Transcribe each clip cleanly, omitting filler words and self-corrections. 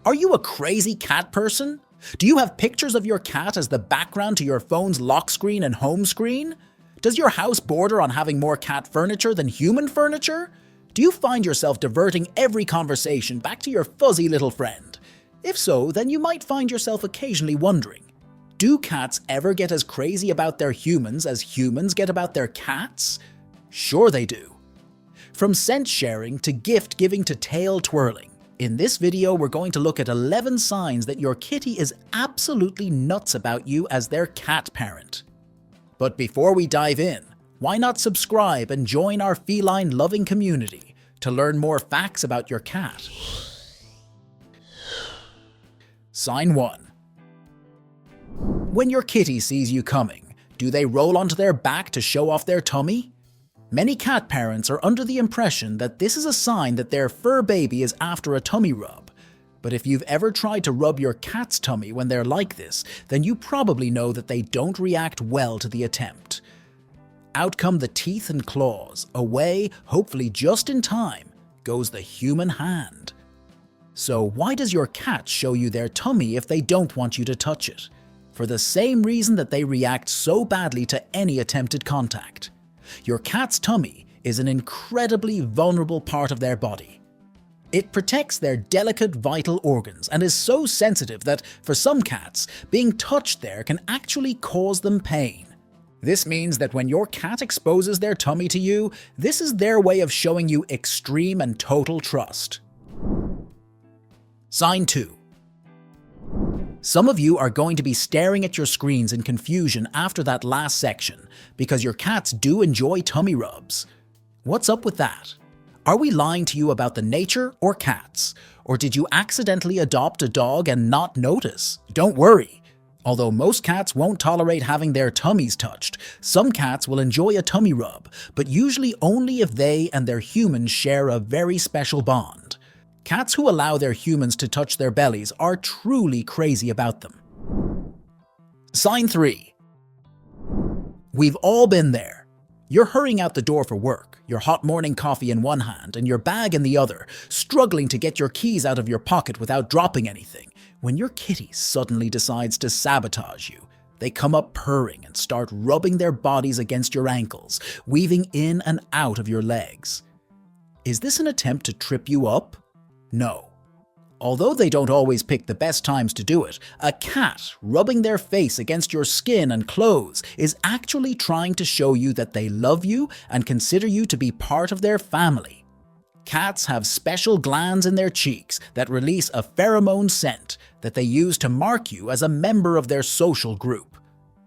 Are you a crazy cat person? Do you have pictures of your cat as the background to your phone's lock screen and home screen? Does your house border on having more cat furniture than human furniture? Do you find yourself diverting every conversation back to your fuzzy little friend? If so, then you might find yourself occasionally wondering, do cats ever get as crazy about their humans as humans get about their cats? Sure they do. From scent sharing to gift giving to tail twirling, in this video we're going to look at 11 signs that your kitty is absolutely nuts about you as their cat parent. But before we dive in, why not subscribe and join our feline loving community to learn more facts about your cat? Sign 1. When your kitty sees you coming, do they roll onto their back to show off their tummy? Many cat parents are under the impression that this is a sign that their fur baby is after a tummy rub. But if you've ever tried to rub your cat's tummy when they're like this, then you probably know that they don't react well to the attempt. Out come the teeth and claws, away, hopefully just in time, goes the human hand. So why does your cat show you their tummy if they don't want you to touch it? For the same reason that they react so badly to any attempted contact. Your cat's tummy is an incredibly vulnerable part of their body. It protects their delicate vital organs and is so sensitive that, for some cats, being touched there can actually cause them pain. This means that when your cat exposes their tummy to you, this is their way of showing you extreme and total trust. Sign 2. Some of you are going to be staring at your screens in confusion after that last section because your cats do enjoy tummy rubs. What's up with that? Are we lying to you about the nature or cats? Or did you accidentally adopt a dog and not notice? Don't worry. Although most cats won't tolerate having their tummies touched, some cats will enjoy a tummy rub, but usually only if they and their humans share a very special bond. Cats who allow their humans to touch their bellies are truly crazy about them. Sign 3. We've all been there. You're hurrying out the door for work, your hot morning coffee in one hand and your bag in the other, struggling to get your keys out of your pocket without dropping anything, when your kitty suddenly decides to sabotage you. They come up purring and start rubbing their bodies against your ankles, weaving in and out of your legs. Is this an attempt to trip you up? No. Although they don't always pick the best times to do it, a cat rubbing their face against your skin and clothes is actually trying to show you that they love you and consider you to be part of their family. Cats have special glands in their cheeks that release a pheromone scent that they use to mark you as a member of their social group.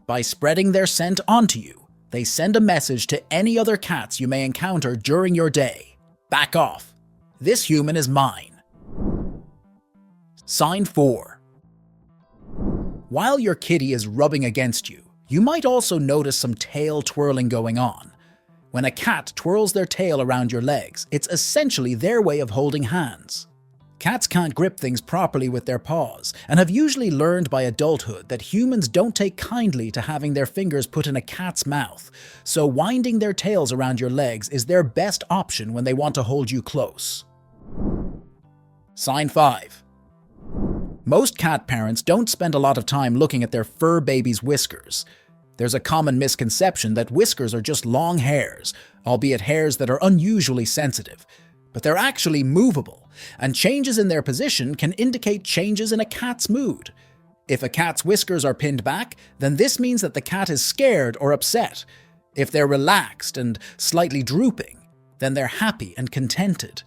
By spreading their scent onto you, they send a message to any other cats you may encounter during your day. Back off. This human is mine. Sign 4. While your kitty is rubbing against you, you might also notice some tail twirling going on. When a cat twirls their tail around your legs, it's essentially their way of holding hands. Cats can't grip things properly with their paws and have usually learned by adulthood that humans don't take kindly to having their fingers put in a cat's mouth, so winding their tails around your legs is their best option when they want to hold you close. Sign 5. Most cat parents don't spend a lot of time looking at their fur baby's whiskers. There's a common misconception that whiskers are just long hairs, albeit hairs that are unusually sensitive. But they're actually movable, and changes in their position can indicate changes in a cat's mood. If a cat's whiskers are pinned back, then this means that the cat is scared or upset. If they're relaxed and slightly drooping, then they're happy and contented.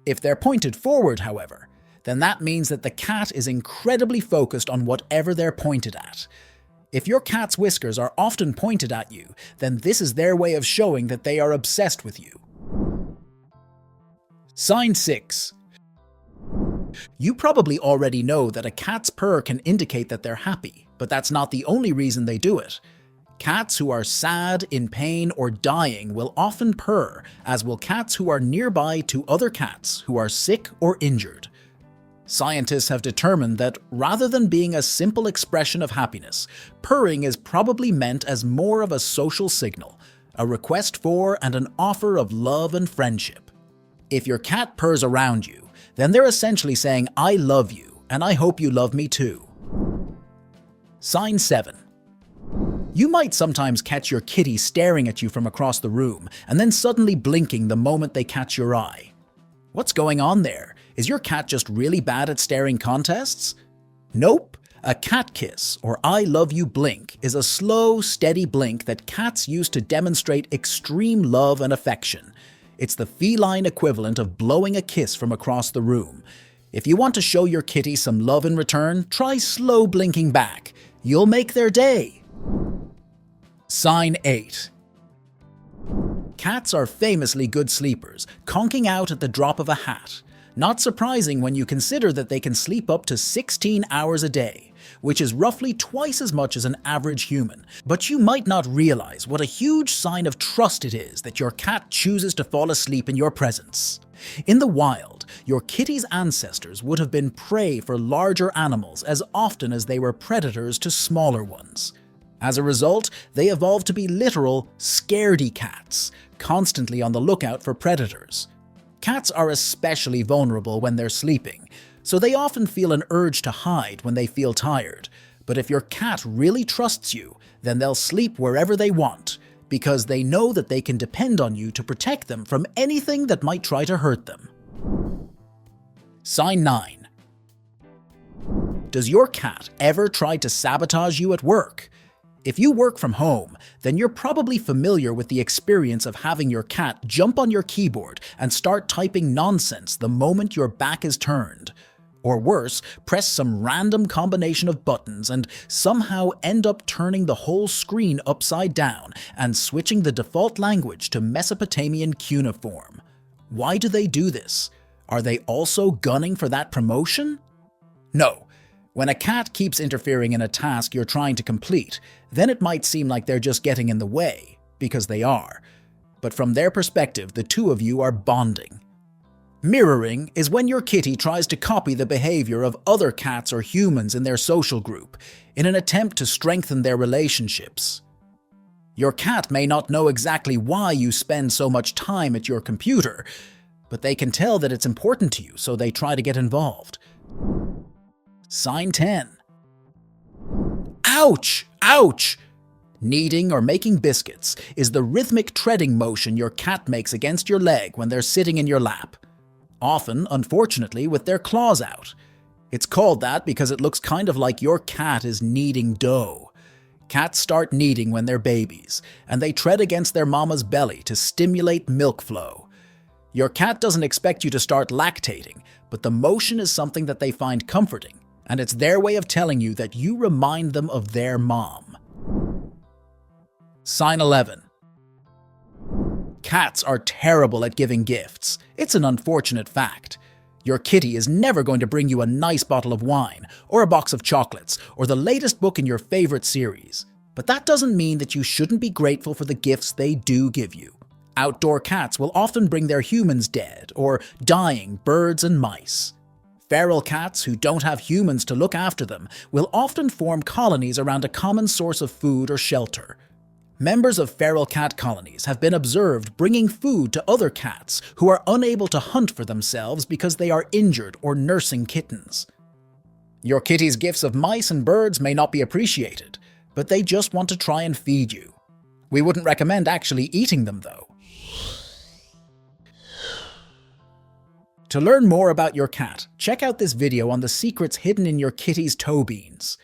If they're pointed forward, however, then that means that the cat is incredibly focused on whatever they're pointed at. If your cat's whiskers are often pointed at you, then this is their way of showing that they are obsessed with you. Sign 6. You probably already know that a cat's purr can indicate that they're happy, but that's not the only reason they do it. Cats who are sad, in pain, or dying will often purr, as will cats who are nearby to other cats who are sick or injured. Scientists have determined that rather than being a simple expression of happiness, purring is probably meant as more of a social signal, a request for and an offer of love and friendship. If your cat purrs around you, then they're essentially saying, "I love you," and I hope you love me too. Sign 7. You might sometimes catch your kitty staring at you from across the room and then suddenly blinking the moment they catch your eye. What's going on there? Is your cat just really bad at staring contests? Nope. A cat kiss, or I love you blink, is a slow, steady blink that cats use to demonstrate extreme love and affection. It's the feline equivalent of blowing a kiss from across the room. If you want to show your kitty some love in return, try slow blinking back. You'll make their day. Sign 8. Cats are famously good sleepers, conking out at the drop of a hat. Not surprising when you consider that they can sleep up to 16 hours a day, which is roughly twice as much as an average human. But you might not realize what a huge sign of trust it is that your cat chooses to fall asleep in your presence. In the wild, your kitty's ancestors would have been prey for larger animals as often as they were predators to smaller ones. As a result, they evolved to be literal scaredy cats, constantly on the lookout for predators. Cats are especially vulnerable when they're sleeping, so they often feel an urge to hide when they feel tired. But if your cat really trusts you, then they'll sleep wherever they want, because they know that they can depend on you to protect them from anything that might try to hurt them. Sign 9. Does your cat ever try to sabotage you at work? If you work from home, then you're probably familiar with the experience of having your cat jump on your keyboard and start typing nonsense the moment your back is turned. Or worse, press some random combination of buttons and somehow end up turning the whole screen upside down and switching the default language to Mesopotamian cuneiform. Why do they do this? Are they also gunning for that promotion? No. When a cat keeps interfering in a task you're trying to complete, then it might seem like they're just getting in the way, because they are. But from their perspective, the two of you are bonding. Mirroring is when your kitty tries to copy the behavior of other cats or humans in their social group, in an attempt to strengthen their relationships. Your cat may not know exactly why you spend so much time at your computer, but they can tell that it's important to you, so they try to get involved. Sign 10. Ouch! Ouch! Kneading or making biscuits is the rhythmic treading motion your cat makes against your leg when they're sitting in your lap. Often, unfortunately, with their claws out. It's called that because it looks kind of like your cat is kneading dough. Cats start kneading when they're babies, and they tread against their mama's belly to stimulate milk flow. Your cat doesn't expect you to start lactating, but the motion is something that they find comforting, and it's their way of telling you that you remind them of their mom. Sign 11. Cats are terrible at giving gifts. It's an unfortunate fact. Your kitty is never going to bring you a nice bottle of wine, or a box of chocolates, or the latest book in your favorite series. But that doesn't mean that you shouldn't be grateful for the gifts they do give you. Outdoor cats will often bring their humans dead, or dying birds and mice. Feral cats who don't have humans to look after them will often form colonies around a common source of food or shelter. Members of feral cat colonies have been observed bringing food to other cats who are unable to hunt for themselves because they are injured or nursing kittens. Your kitty's gifts of mice and birds may not be appreciated, but they just want to try and feed you. We wouldn't recommend actually eating them, though. To learn more about your cat, check out this video on the secrets hidden in your kitty's toe beans.